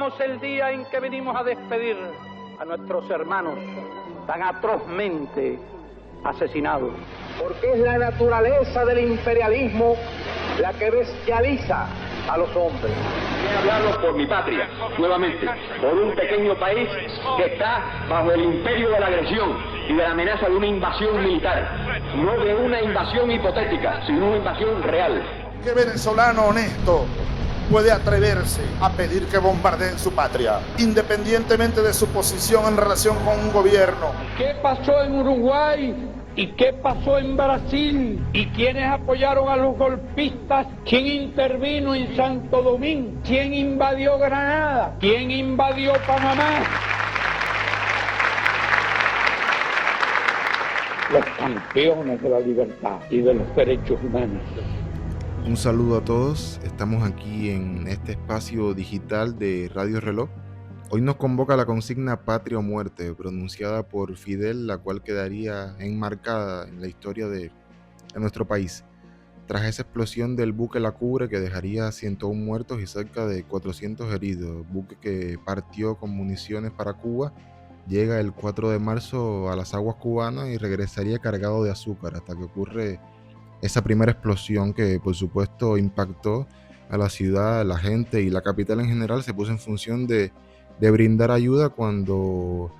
recordamos el día en que venimos a despedir a nuestros hermanos tan atrozmente asesinados. Porque es la naturaleza del imperialismo la que bestializa a los hombres. He hablado por mi patria, nuevamente, por un pequeño país que está bajo el imperio de la agresión y de la amenaza de una invasión militar. No de una invasión hipotética, sino una invasión real. ¿Qué venezolano honesto puede atreverse a pedir que bombardeen su patria, independientemente de su posición en relación con un gobierno? ¿Qué pasó en Uruguay? ¿Y qué pasó en Brasil? ¿Y quiénes apoyaron a los golpistas? ¿Quién intervino en Santo Domingo? ¿Quién invadió Granada? ¿Quién invadió Panamá? Los campeones de la libertad y de los derechos humanos. Un saludo a todos, estamos aquí en este espacio digital de Radio Reloj. Hoy nos convoca la consigna Patria o Muerte, pronunciada por Fidel, la cual quedaría enmarcada en la historia de nuestro país. Tras esa explosión del buque La Cubre, que dejaría 101 muertos y cerca de 400 heridos, buque que partió con municiones para Cuba, llega el 4 de marzo a las aguas cubanas y regresaría cargado de azúcar hasta que ocurre esa primera explosión que por supuesto impactó a la ciudad, a la gente, y la capital en general se puso en función de brindar ayuda cuando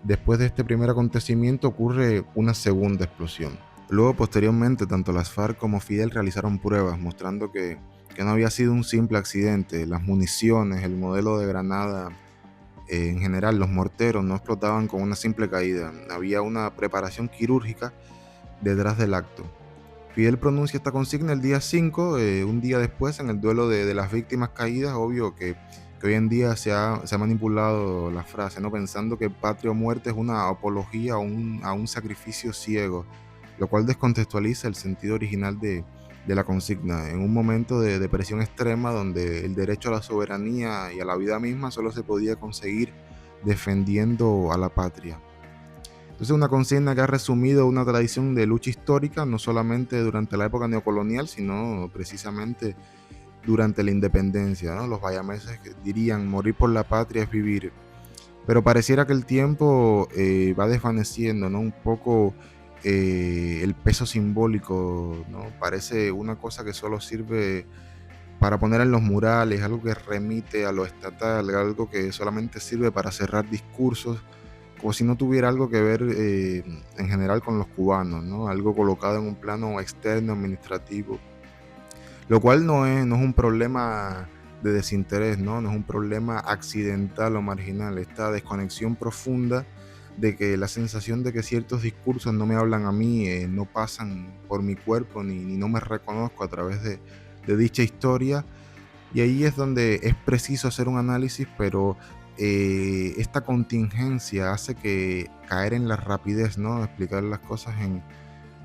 después de este primer acontecimiento ocurre una segunda explosión. Luego, posteriormente, tanto las FARC como Fidel realizaron pruebas mostrando que no había sido un simple accidente. Las municiones, el modelo de granada, en general los morteros no explotaban con una simple caída. Había una preparación quirúrgica detrás del acto. Fidel pronuncia esta consigna el día 5, un día después, en el duelo de las víctimas caídas. Obvio que hoy en día se ha manipulado la frase, ¿no? Pensando que patria o muerte es una apología a un sacrificio ciego, lo cual descontextualiza el sentido original de la consigna, en un momento de presión extrema donde el derecho a la soberanía y a la vida misma solo se podía conseguir defendiendo a la patria. Entonces, una consigna que ha resumido una tradición de lucha histórica, no solamente durante la época neocolonial, sino precisamente durante la independencia, ¿no? Los bayameses dirían: morir por la patria es vivir. Pero pareciera que el tiempo va desvaneciendo, ¿no? Un poco el peso simbólico, ¿no? Parece una cosa que solo sirve para poner en los murales, algo que remite a lo estatal, algo que solamente sirve para cerrar discursos, como si no tuviera algo que ver en general con los cubanos, ¿no? Algo colocado en un plano externo, administrativo, lo cual no es un problema de desinterés, ¿no? No es un problema accidental o marginal. Esta desconexión profunda de que la sensación de que ciertos discursos no me hablan a mí, no pasan por mi cuerpo ni no me reconozco a través de dicha historia. Y ahí es donde es preciso hacer un análisis, pero esta contingencia hace que caer en la rapidez, ¿no? Explicar las cosas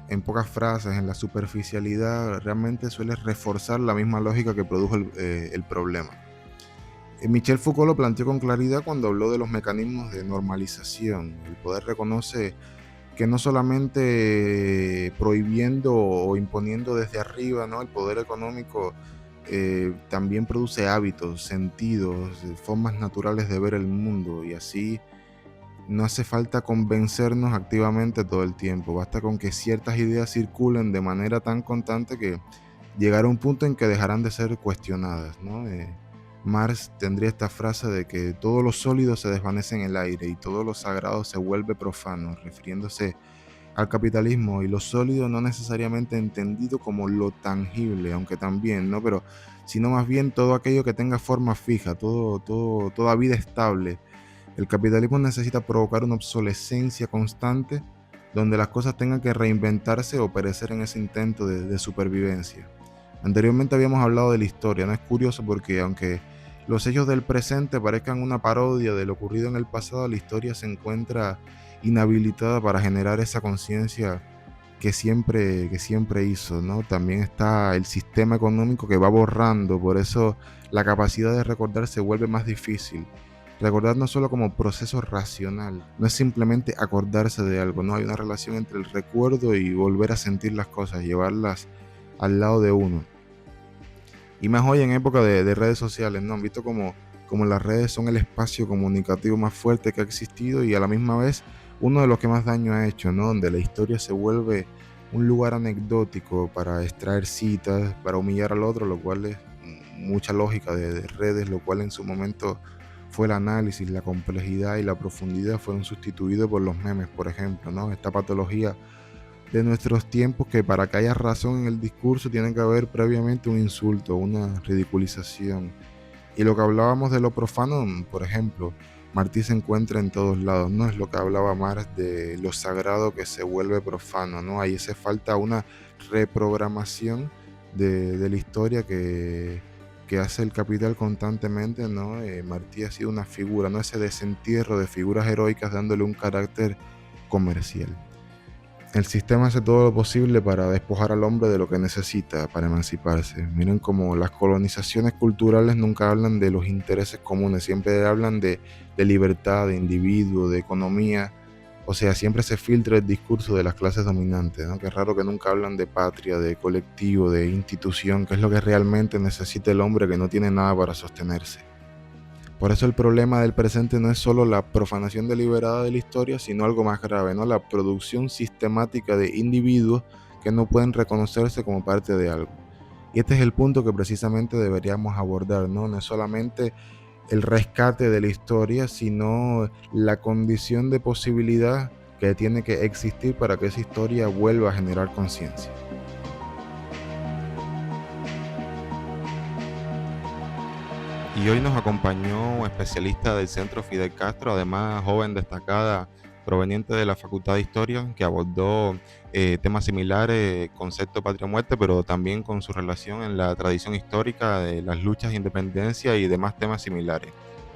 en pocas frases, en la superficialidad, realmente suele reforzar la misma lógica que produjo el problema. Michel Foucault lo planteó con claridad cuando habló de los mecanismos de normalización. El poder reconoce que no solamente prohibiendo o imponiendo desde arriba, ¿no? El poder económico también produce hábitos, sentidos, formas naturales de ver el mundo, y así no hace falta convencernos activamente todo el tiempo. Basta con que ciertas ideas circulen de manera tan constante que llegará un punto en que dejarán de ser cuestionadas, ¿no? Marx tendría esta frase de que todo lo sólido se desvanece en el aire y todo lo sagrado se vuelve profano, refiriéndose al capitalismo y lo sólido no necesariamente entendido como lo tangible, aunque también, ¿no? Pero sino más bien todo aquello que tenga forma fija, toda vida estable. El capitalismo necesita provocar una obsolescencia constante donde las cosas tengan que reinventarse o perecer en ese intento de supervivencia. Anteriormente habíamos hablado de la historia, ¿no? Es curioso porque aunque los hechos del presente parezcan una parodia de lo ocurrido en el pasado, la historia se encuentra inhabilitada para generar esa conciencia que siempre hizo, ¿no? También está el sistema económico que va borrando, por eso la capacidad de recordar se vuelve más difícil. Recordar no solo como proceso racional, no es simplemente acordarse de algo, no hay una relación entre el recuerdo y volver a sentir las cosas, llevarlas al lado de uno. Y más hoy en época de redes sociales, ¿no? Han visto como como las redes son el espacio comunicativo más fuerte que ha existido y a la misma vez uno de los que más daño ha hecho, ¿no? Donde la historia se vuelve un lugar anecdótico para extraer citas, para humillar al otro, lo cual es mucha lógica de redes, lo cual en su momento fue el análisis, la complejidad y la profundidad fueron sustituidos por los memes, por ejemplo, ¿no? Esta patología de nuestros tiempos que para que haya razón en el discurso tiene que haber previamente un insulto, una ridiculización. Y lo que hablábamos de lo profano, por ejemplo, Martí se encuentra en todos lados, no es lo que hablaba Marx de lo sagrado que se vuelve profano, ¿no? Ahí hace falta una reprogramación de la historia que hace el capital constantemente, ¿no? Martí ha sido una figura, ¿no? Ese desentierro de figuras heroicas dándole un carácter comercial. El sistema hace todo lo posible para despojar al hombre de lo que necesita para emanciparse. Miren cómo las colonizaciones culturales nunca hablan de los intereses comunes, siempre hablan de libertad, de individuo, de economía. O sea, siempre se filtra el discurso de las clases dominantes, ¿no? Que es raro que nunca hablan de patria, de colectivo, de institución, que es lo que realmente necesita el hombre que no tiene nada para sostenerse. Por eso el problema del presente no es solo la profanación deliberada de la historia, sino algo más grave, ¿no? La producción sistemática de individuos que no pueden reconocerse como parte de algo. Y este es el punto que precisamente deberíamos abordar, ¿no? No es solamente el rescate de la historia, sino la condición de posibilidad que tiene que existir para que esa historia vuelva a generar conciencia. Y hoy nos acompañó un especialista del Centro Fidel Castro, además joven destacada proveniente de la Facultad de Historia, que abordó temas similares, concepto patria-muerte, pero también con su relación en la tradición histórica de las luchas de independencia y demás temas similares.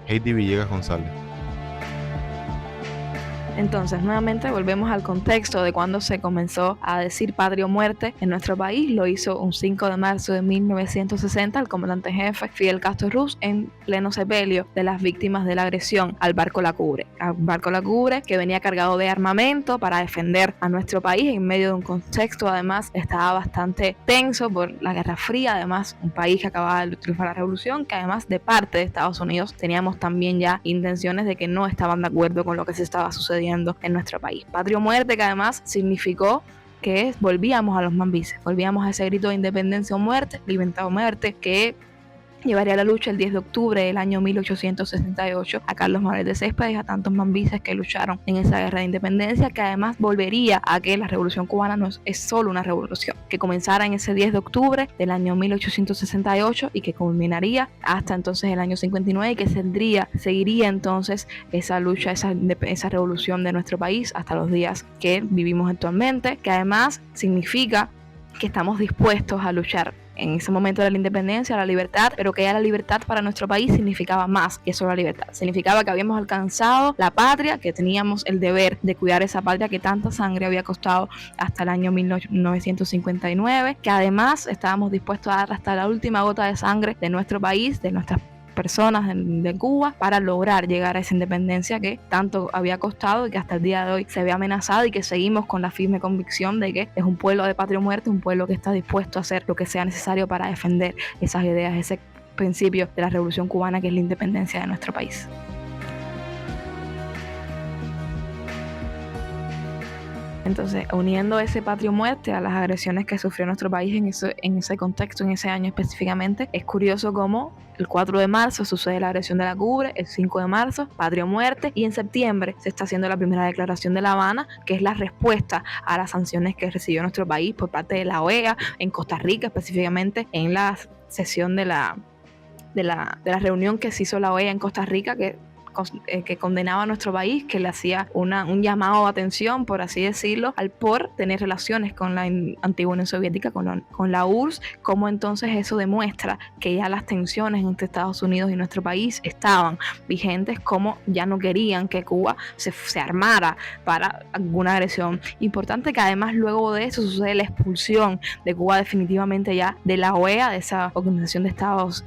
Heidi Villegas González. Entonces, nuevamente volvemos al contexto de cuando se comenzó a decir patria o muerte en nuestro país. Lo hizo un 5 de marzo de 1960 el comandante jefe Fidel Castro Ruz en pleno sepelio de las víctimas de la agresión al barco La Cubre. Al barco La Cubre, que venía cargado de armamento para defender a nuestro país en medio de un contexto, además, estaba bastante tenso por la Guerra Fría. Además, un país que acababa de triunfar la revolución, que además de parte de Estados Unidos teníamos también ya intenciones de que no estaban de acuerdo con lo que se estaba sucediendo en nuestro país. Patria o muerte, que además significó que volvíamos a los mambises, volvíamos a ese grito de independencia o muerte, libertad o muerte, que llevaría a la lucha el 10 de octubre del año 1868 a Carlos Morales de Céspedes y a tantos mambises que lucharon en esa guerra de independencia, que además volvería a que la revolución cubana no es solo una revolución, que comenzara en ese 10 de octubre del año 1868 y que culminaría hasta entonces el año 59 y que seguiría entonces esa lucha, esa revolución de nuestro país hasta los días que vivimos actualmente, que además significa que estamos dispuestos a luchar en ese momento de la independencia, la libertad, pero que ya la libertad para nuestro país significaba más que solo la libertad. Significaba que habíamos alcanzado la patria, que teníamos el deber de cuidar esa patria que tanta sangre había costado hasta el año 1959, que además estábamos dispuestos a dar hasta la última gota de sangre de nuestro país, de nuestras personas de Cuba, para lograr llegar a esa independencia que tanto había costado y que hasta el día de hoy se ve amenazada, y que seguimos con la firme convicción de que es un pueblo de patria o muerte, un pueblo que está dispuesto a hacer lo que sea necesario para defender esas ideas, ese principio de la revolución cubana, que es la independencia de nuestro país. Entonces, uniendo ese patria o muerte a las agresiones que sufrió nuestro país en ese contexto, en ese año específicamente, es curioso cómo el 4 de marzo sucede la agresión de La Cubre, el 5 de marzo, patria o muerte, y en septiembre se está haciendo la primera declaración de La Habana, que es la respuesta a las sanciones que recibió nuestro país por parte de la OEA, en Costa Rica específicamente, en la sesión de la reunión que se hizo la OEA en Costa Rica, que condenaba a nuestro país, que le hacía un llamado de atención, por así decirlo, por tener relaciones con la antigua Unión Soviética, con la URSS, como entonces eso demuestra que ya las tensiones entre Estados Unidos y nuestro país estaban vigentes, como ya no querían que Cuba se armara para alguna agresión. Importante que además luego de eso sucede la expulsión de Cuba definitivamente ya de la OEA, de esa Organización de Estados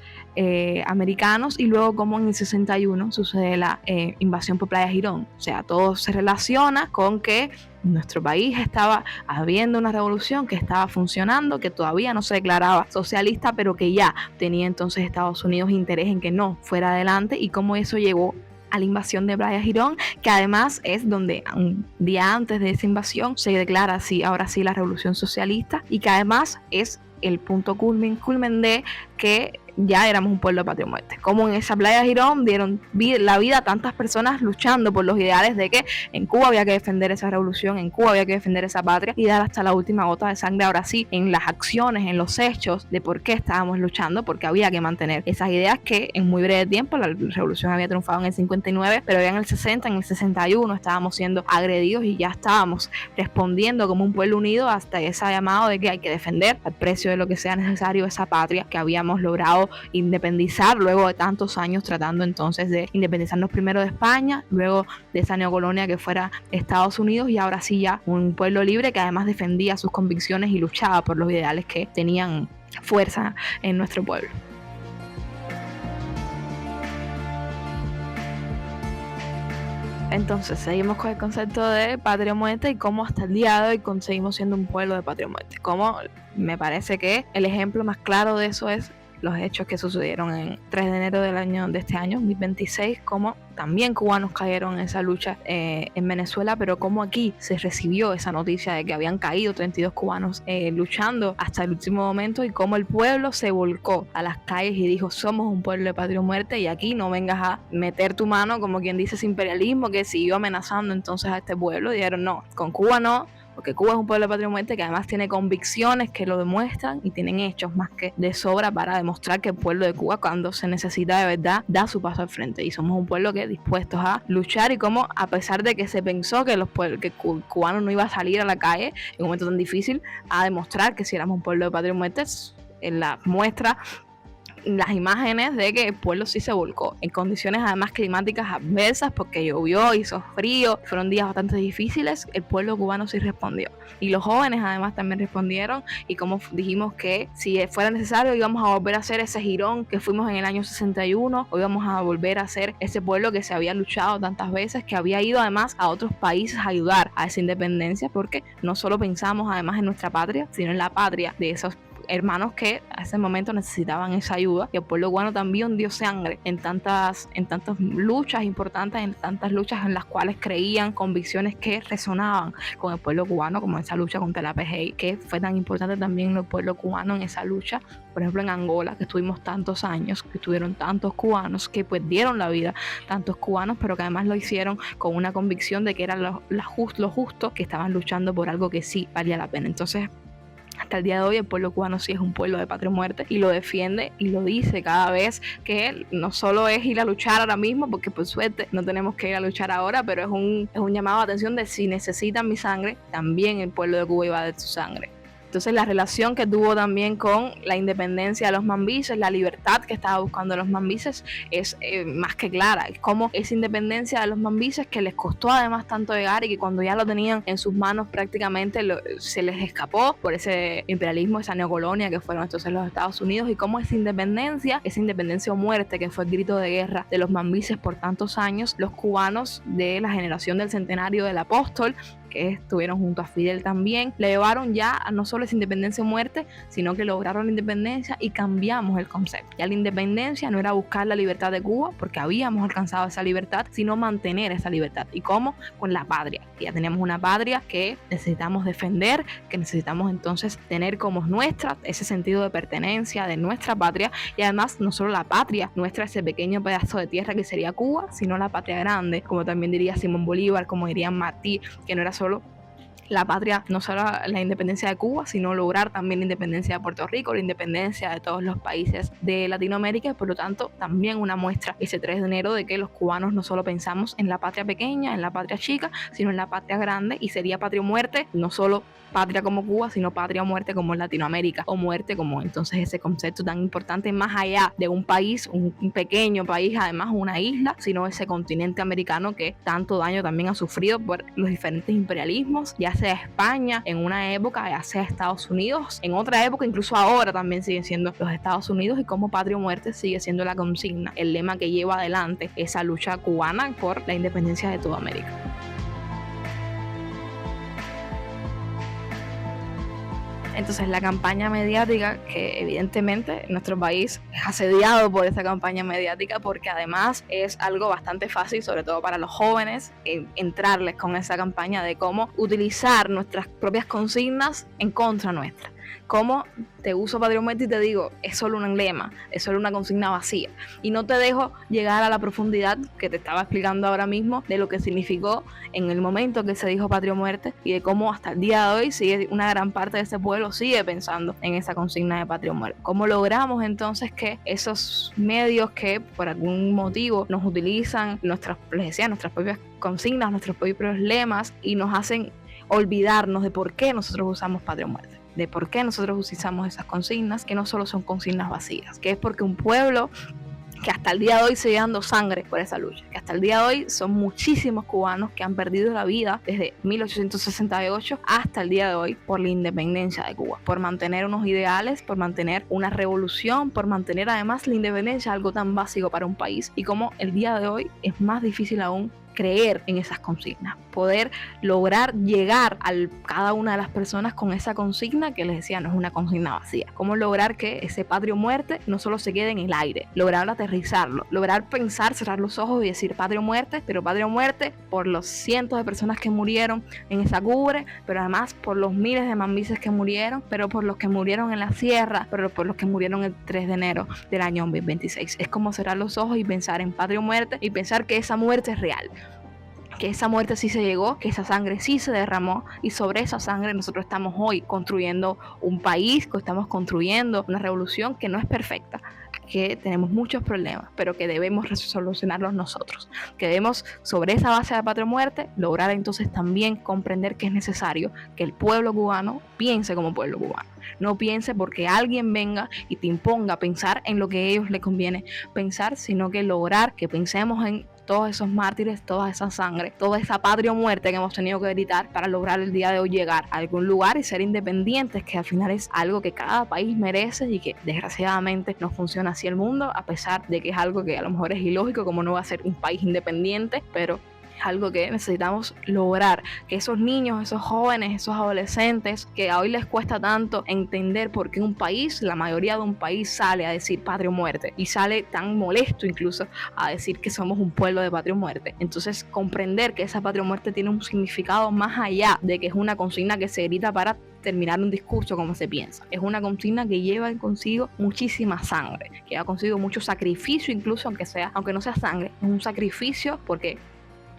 americanos, y luego como en el 61 sucede la invasión por Playa Girón. O sea, todo se relaciona con que nuestro país estaba habiendo una revolución que estaba funcionando, que todavía no se declaraba socialista, pero que ya tenía entonces Estados Unidos interés en que no fuera adelante, y cómo eso llegó a la invasión de Playa Girón, que además es donde un día antes de esa invasión se declara así, ahora sí, la revolución socialista, y que además es el punto culmen de que ya éramos un pueblo de patria o muerte. Como en esa Playa Girón dieron la vida a tantas personas luchando por los ideales de que en Cuba había que defender esa revolución, en Cuba había que defender esa patria y dar hasta la última gota de sangre, ahora sí, en las acciones, en los hechos de por qué estábamos luchando, porque había que mantener esas ideas que en muy breve tiempo, la revolución había triunfado en el 59, pero ya en el 60, en el 61 estábamos siendo agredidos y ya estábamos respondiendo como un pueblo unido hasta ese llamado de que hay que defender al precio de lo que sea necesario esa patria que habíamos logrado independizar luego de tantos años, tratando entonces de independizarnos primero de España, luego de esa neocolonia que fuera Estados Unidos, y ahora sí ya un pueblo libre que además defendía sus convicciones y luchaba por los ideales que tenían fuerza en nuestro pueblo. Entonces seguimos con el concepto de patria o muerte y cómo hasta el día de hoy conseguimos siendo un pueblo de patria o muerte. Como me parece que el ejemplo más claro de eso es los hechos que sucedieron en 3 de enero de este año 2026, como también cubanos cayeron en esa lucha en Venezuela, pero como aquí se recibió esa noticia de que habían caído 32 cubanos luchando hasta el último momento, y cómo el pueblo se volcó a las calles y dijo: somos un pueblo de patria o muerte, y aquí no vengas a meter tu mano, como quien dice, ese imperialismo que siguió amenazando entonces a este pueblo. Y dijeron: no, con Cuba no, porque Cuba es un pueblo de patria o muerte que además tiene convicciones que lo demuestran y tienen hechos más que de sobra para demostrar que el pueblo de Cuba, cuando se necesita de verdad, da su paso al frente, y somos un pueblo que dispuestos a luchar. Y como a pesar de que se pensó que que cubanos no iba a salir a la calle en un momento tan difícil a demostrar que si éramos un pueblo de patria o muerte, en la muestra las imágenes de que el pueblo sí se volcó en condiciones además climáticas adversas, porque llovió, hizo frío, fueron días bastante difíciles. El pueblo cubano sí respondió, y los jóvenes además también respondieron, y como dijimos que si fuera necesario íbamos a volver a hacer ese girón que fuimos en el año 61, o íbamos a volver a ser ese pueblo que se había luchado tantas veces, que había ido además a otros países a ayudar a esa independencia, porque no solo pensamos además en nuestra patria, sino en la patria de esos hermanos que a ese momento necesitaban esa ayuda. Y el pueblo cubano también dio sangre en tantas luchas importantes, en tantas luchas en las cuales creían, convicciones que resonaban con el pueblo cubano, como esa lucha contra la PGI, que fue tan importante también el pueblo cubano en esa lucha. Por ejemplo, en Angola, que estuvimos tantos años, que estuvieron tantos cubanos, que pues dieron la vida tantos cubanos, pero que además lo hicieron con una convicción de que era lo justo, que estaban luchando por algo que sí valía la pena. Entonces, hasta el día de hoy el pueblo cubano sí es un pueblo de patria o muerte, y lo defiende y lo dice cada vez, que no solo es ir a luchar ahora mismo, porque por suerte no tenemos que ir a luchar ahora, pero es un llamado de atención de: si necesitan mi sangre, también el pueblo de Cuba iba a dar su sangre. Entonces la relación que tuvo también con la independencia de los mambises, la libertad que estaba buscando los mambises, es más que clara. Es como esa independencia de los mambises, que les costó además tanto llegar, y que cuando ya lo tenían en sus manos prácticamente se les escapó por ese imperialismo, esa neocolonia que fueron entonces los Estados Unidos, y como esa independencia o muerte, que fue el grito de guerra de los mambises por tantos años, los cubanos de la generación del centenario del Apóstol, que estuvieron junto a Fidel también, le llevaron ya a no solo esa independencia o muerte, sino que lograron la independencia y cambiamos el concepto. Ya la independencia no era buscar la libertad de Cuba, porque habíamos alcanzado esa libertad, sino mantener esa libertad. ¿Y cómo? Con la patria. Ya tenemos una patria que necesitamos defender, que necesitamos entonces tener como nuestra, ese sentido de pertenencia de nuestra patria, y además no solo la patria nuestra, ese pequeño pedazo de tierra que sería Cuba, sino la patria grande, como también diría Simón Bolívar, como diría Martí, que no era solo la patria, no solo la independencia de Cuba, sino lograr también la independencia de Puerto Rico, la independencia de todos los países de Latinoamérica, y por lo tanto también una muestra ese 3 de enero de que los cubanos no solo pensamos en la patria pequeña, en la patria chica, sino en la patria grande, y sería patria o muerte, no solo patria como Cuba, sino patria o muerte como Latinoamérica, o muerte como entonces ese concepto tan importante más allá de un país, un pequeño país, además una isla, sino ese continente americano que tanto daño también ha sufrido por los diferentes imperialismos, ya sea España en una época, ya sea Estados Unidos en otra época, incluso ahora también siguen siendo los Estados Unidos, y cómo patria o muerte sigue siendo la consigna, el lema que lleva adelante esa lucha cubana por la independencia de toda América. Entonces la campaña mediática, que evidentemente nuestro país es asediado por esa campaña mediática, porque además es algo bastante fácil, sobre todo para los jóvenes, entrarles con esa campaña de cómo utilizar nuestras propias consignas en contra nuestra. Cómo te uso patria o muerte y te digo, es solo un lema, es solo una consigna vacía. Y no te dejo llegar a la profundidad que te estaba explicando ahora mismo de lo que significó en el momento que se dijo patria o muerte, y de cómo hasta el día de hoy sigue una gran parte de ese pueblo sigue pensando en esa consigna de patria o muerte. ¿Cómo logramos entonces que esos medios que por algún motivo nos utilizan nuestras propias consignas, nuestros propios lemas, y nos hacen olvidarnos de por qué nosotros usamos patria o muerte? De por qué nosotros utilizamos esas consignas, que no solo son consignas vacías, que es porque un pueblo que hasta el día de hoy sigue dando sangre por esa lucha, que hasta el día de hoy son muchísimos cubanos que han perdido la vida desde 1868 hasta el día de hoy por la independencia de Cuba, por mantener unos ideales, por mantener una revolución, por mantener además la independencia, algo tan básico para un país, y como el día de hoy es más difícil aún creer en esas consignas, poder lograr llegar a cada una de las personas con esa consigna que les decía, no es una consigna vacía. Cómo lograr que ese patria o muerte no solo se quede en el aire, lograr aterrizarlo, lograr pensar, cerrar los ojos y decir patria o muerte, pero patria o muerte por los cientos de personas que murieron en esa cubre, pero además por los miles de mambises que murieron, pero por los que murieron en la sierra, pero por los que murieron el 3 de enero del año 2026. Es como cerrar los ojos y pensar en patria o muerte y pensar que esa muerte es real, que esa muerte sí se llegó, que esa sangre sí se derramó, y sobre esa sangre nosotros estamos hoy construyendo un país, que estamos construyendo una revolución que no es perfecta, que tenemos muchos problemas, pero que debemos solucionarlos nosotros, que debemos sobre esa base de patria o muerte lograr entonces también comprender que es necesario que el pueblo cubano piense como pueblo cubano, no piense porque alguien venga y te imponga pensar en lo que a ellos les conviene pensar, sino que lograr que pensemos en todos esos mártires, toda esa sangre, toda esa patria o muerte que hemos tenido que gritar para lograr el día de hoy llegar a algún lugar y ser independientes, que al final es algo que cada país merece y que desgraciadamente no funciona así el mundo, a pesar de que es algo que a lo mejor es ilógico, como no va a ser un país independiente, pero es algo que necesitamos lograr, que esos niños, esos jóvenes, esos adolescentes que a hoy les cuesta tanto entender por qué un país, la mayoría de un país sale a decir patria o muerte y sale tan molesto incluso a decir que somos un pueblo de patria o muerte. Entonces comprender que esa patria o muerte tiene un significado más allá de que es una consigna que se grita para terminar un discurso como se piensa. Es una consigna que lleva consigo muchísima sangre, que lleva consigo mucho sacrificio, incluso aunque no sea sangre, es un sacrificio porque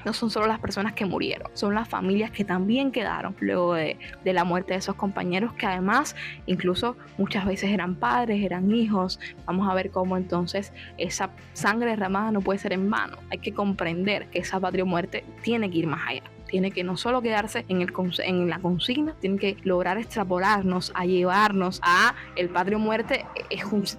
no son solo las personas que murieron, son las familias que también quedaron luego de la muerte de esos compañeros, que además incluso muchas veces eran padres, eran hijos. Vamos a ver cómo entonces esa sangre derramada no puede ser en vano. Hay que comprender que esa patria o muerte tiene que ir más allá. Tiene que no solo quedarse en la consigna, tiene que lograr extrapolarnos, a llevarnos a el patria o muerte.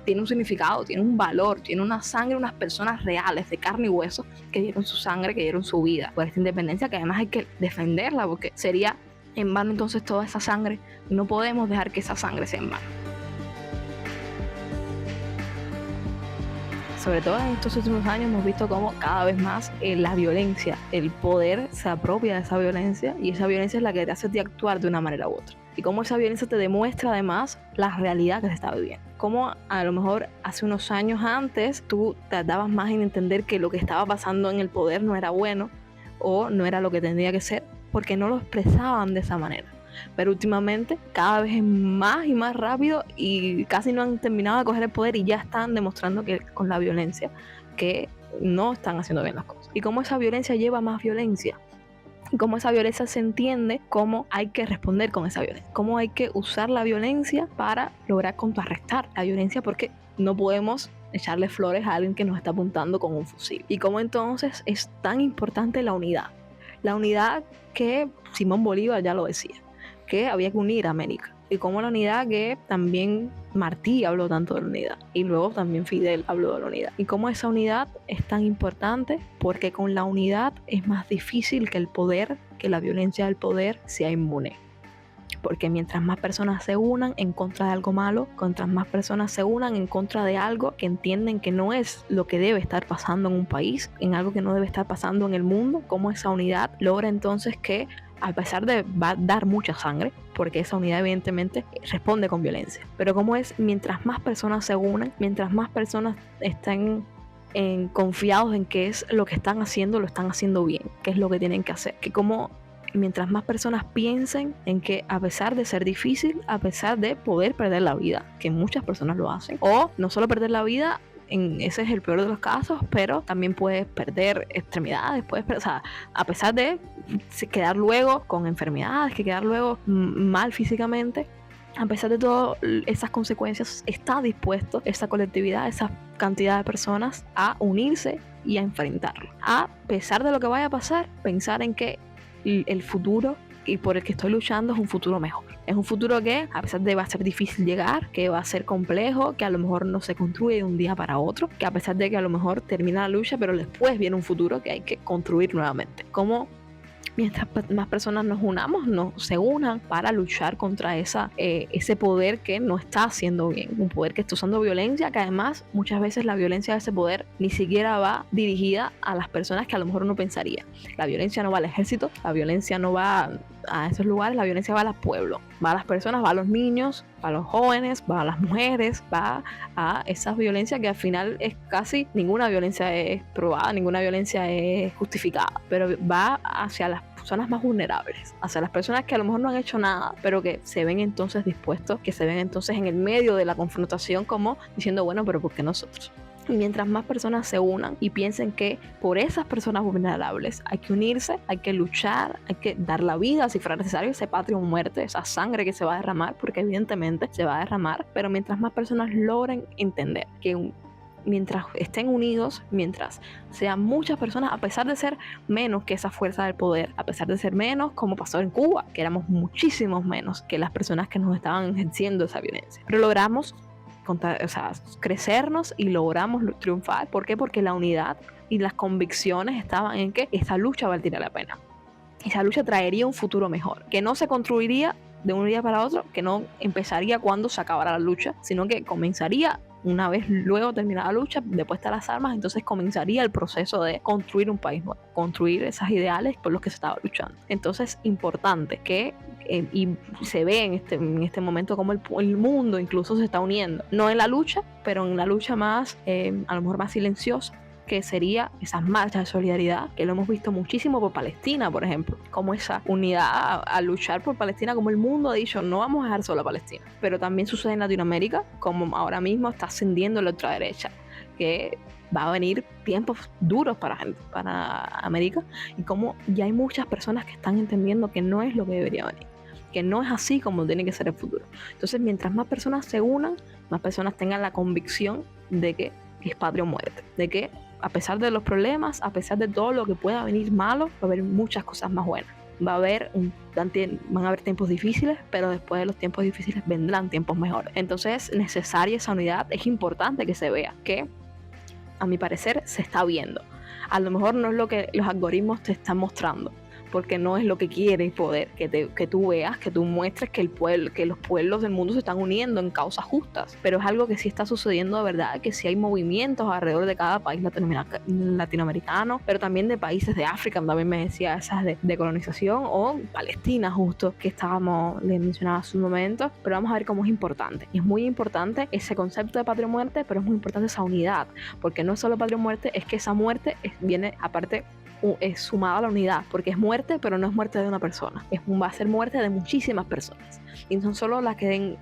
Tiene un significado, tiene un valor, tiene una sangre, unas personas reales de carne y hueso que dieron su sangre, que dieron su vida por esta independencia, que además hay que defenderla porque sería en vano entonces toda esa sangre. No podemos dejar que esa sangre sea en vano. Sobre todo en estos últimos años hemos visto cómo cada vez más la violencia, el poder se apropia de esa violencia, y esa violencia es la que te hace actuar de una manera u otra. Y cómo esa violencia te demuestra además la realidad que se está viviendo. Cómo a lo mejor hace unos años antes tú tardabas más en entender que lo que estaba pasando en el poder no era bueno o no era lo que tendría que ser, porque no lo expresaban de esa manera. Pero últimamente cada vez es más y más rápido y casi no han terminado de coger el poder y ya están demostrando que con la violencia que no están haciendo bien las cosas. Y cómo esa violencia lleva más violencia. Y cómo esa violencia se entiende, cómo hay que responder con esa violencia. Cómo hay que usar la violencia para lograr contrarrestar la violencia, porque no podemos echarle flores a alguien que nos está apuntando con un fusil. Y cómo entonces es tan importante la unidad. La unidad que Simón Bolívar ya lo decía, que había que unir a América. y cómo la unidad, que también Martí habló tanto de la unidad y luego también Fidel habló de la unidad, y cómo esa unidad es tan importante porque con la unidad es más difícil que el poder, que la violencia del poder sea inmune. Porque mientras más personas se unan en contra de algo malo, mientras más personas se unan en contra de algo que entienden que no es lo que debe estar pasando en un país, en algo que no debe estar pasando en el mundo, cómo esa unidad logra entonces que, a pesar de va a dar mucha sangre, porque esa unidad evidentemente responde con violencia, pero como es, mientras más personas se unan, mientras más personas estén confiados en que es lo que están haciendo, lo están haciendo bien, que es lo que tienen que hacer, que como mientras más personas piensen en que a pesar de ser difícil, a pesar de poder perder la vida, que muchas personas lo hacen, o no solo perder la vida, ese es el peor de los casos, pero también puedes perder extremidades, o sea, a pesar de quedar luego con enfermedades, que quedar luego mal físicamente, a pesar de todas esas consecuencias, está dispuesto esa colectividad, esa cantidad de personas a unirse y a enfrentarlo. A pesar de lo que vaya a pasar, pensar en que el futuro y por el que estoy luchando es un futuro mejor. Es un futuro que, a pesar de va a ser difícil llegar, que va a ser complejo, que a lo mejor no se construye de un día para otro, que a pesar de que a lo mejor termina la lucha, pero después viene un futuro que hay que construir nuevamente. Como mientras más personas nos unamos, se unan para luchar contra ese poder que no está haciendo bien, un poder que está usando violencia, que además muchas veces la violencia de ese poder ni siquiera va dirigida a las personas que a lo mejor uno pensaría. La violencia no va al ejército, la violencia no va a esos lugares, la violencia va al pueblo, va a las personas, va a los niños, va a los jóvenes, va a las mujeres, va a esa violencia que al final es casi ninguna violencia es probada, ninguna violencia es justificada, pero va hacia las personas más vulnerables, hacia las personas que a lo mejor no han hecho nada, pero que se ven entonces dispuestos, que se ven entonces en el medio de la confrontación como diciendo, bueno, pero ¿por qué nosotros? Y mientras más personas se unan y piensen que por esas personas vulnerables hay que unirse, hay que luchar, hay que dar la vida si fuera necesario, ese patria o muerte, esa sangre que se va a derramar, porque evidentemente se va a derramar, pero mientras más personas logren entender que mientras estén unidos, mientras sean muchas personas, a pesar de ser menos que esa fuerza del poder, a pesar de ser menos, como pasó en Cuba, que éramos muchísimos menos que las personas que nos estaban ejerciendo esa violencia, pero logramos crecernos y logramos triunfar. ¿Por qué? Porque la unidad y las convicciones estaban en que esa lucha valdría la pena. Esa lucha traería un futuro mejor, que no se construiría de un día para otro, que no empezaría cuando se acabara la lucha, sino que comenzaría una vez luego terminada la lucha, de puesta las armas, entonces comenzaría el proceso de construir un país nuevo, construir esos ideales por los que se estaba luchando. Entonces, importante que y se ve en este momento como el mundo incluso se está uniendo, no en la lucha, pero en la lucha más, a lo mejor más silenciosa, que sería esas marchas de solidaridad, que lo hemos visto muchísimo por Palestina, por ejemplo, como esa unidad a luchar por Palestina, como el mundo ha dicho, no vamos a dejar sola a Palestina. Pero también sucede en Latinoamérica, como ahora mismo está ascendiendo la ultraderecha, que va a venir tiempos duros para América, y como ya hay muchas personas que están entendiendo que no es lo que debería venir, que no es así como tiene que ser el futuro. Entonces, mientras más personas se unan, más personas tengan la convicción de que es patria o muerte, de que a pesar de los problemas, a pesar de todo lo que pueda venir malo, va a haber muchas cosas más buenas. Van a haber tiempos difíciles, pero después de los tiempos difíciles vendrán tiempos mejores. Entonces es necesaria esa unidad, es importante que se vea, que a mi parecer se está viendo. A lo mejor no es lo que los algoritmos te están mostrando, porque no es lo que quiere el poder, que tú veas, que tú muestres que los pueblos del mundo se están uniendo en causas justas, pero es algo que sí está sucediendo de verdad, que sí hay movimientos alrededor de cada país latinoamericano, pero también de países de África, también me decía esas de colonización, o Palestina justo, que le mencionaba hace un momento, pero vamos a ver cómo es importante. Y es muy importante ese concepto de patria o muerte, pero es muy importante esa unidad, porque no es solo patria o muerte, es que esa muerte viene aparte, es sumado a la unidad, porque es muerte, pero no es muerte de una persona, va a ser muerte de muchísimas personas, y no solo las que den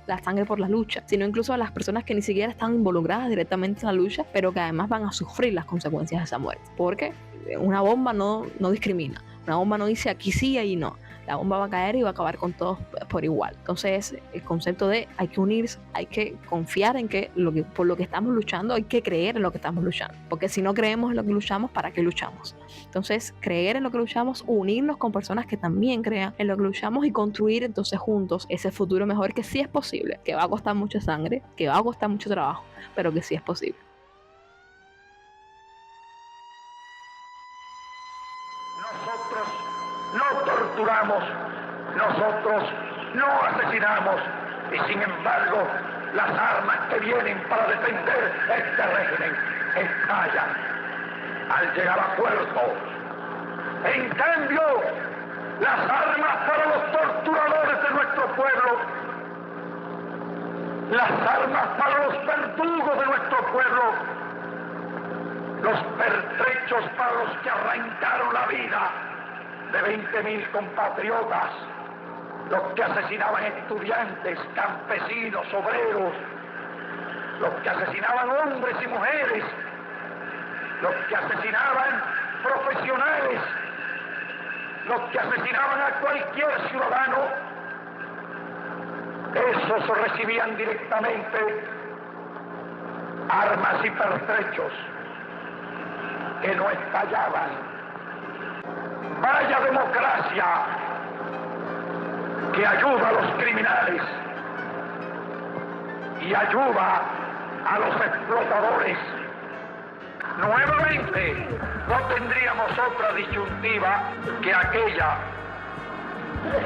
la sangre por la lucha, sino incluso a las personas que ni siquiera están involucradas directamente en la lucha, pero que además van a sufrir las consecuencias de esa muerte, porque una bomba no discrimina, Una bomba no dice aquí sí, allí no. La bomba va a caer y va a acabar con todos por igual. Entonces, el concepto de hay que unirse, hay que confiar en que por lo que estamos luchando, hay que creer en lo que estamos luchando. Porque si no creemos en lo que luchamos, ¿para qué luchamos? Entonces, creer en lo que luchamos, unirnos con personas que también crean en lo que luchamos y construir entonces juntos ese futuro mejor que sí es posible, que va a costar mucha sangre, que va a costar mucho trabajo, pero que sí es posible. Nosotros no torturamos, nosotros no asesinamos, y sin embargo las armas que vienen para defender este régimen estallan al llegar a puerto. En cambio, las armas para los torturadores de nuestro pueblo, las armas para los verdugos de nuestro pueblo, los pertrechos para los que arrancaron la vida de 20.000 compatriotas, los que asesinaban estudiantes, campesinos, obreros, los que asesinaban hombres y mujeres, los que asesinaban profesionales, los que asesinaban a cualquier ciudadano, esos recibían directamente armas y pertrechos que no estallaban. Vaya democracia que ayuda a los criminales y ayuda a los explotadores. Nuevamente no tendríamos otra disyuntiva que aquella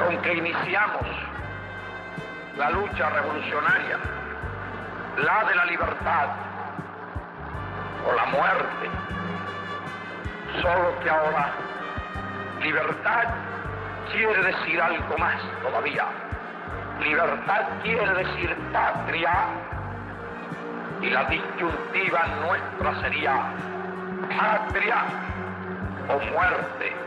con que iniciamos la lucha revolucionaria, la de la libertad o la muerte. Solo que ahora libertad quiere decir algo más todavía. Libertad quiere decir patria, y la disyuntiva nuestra sería patria o muerte.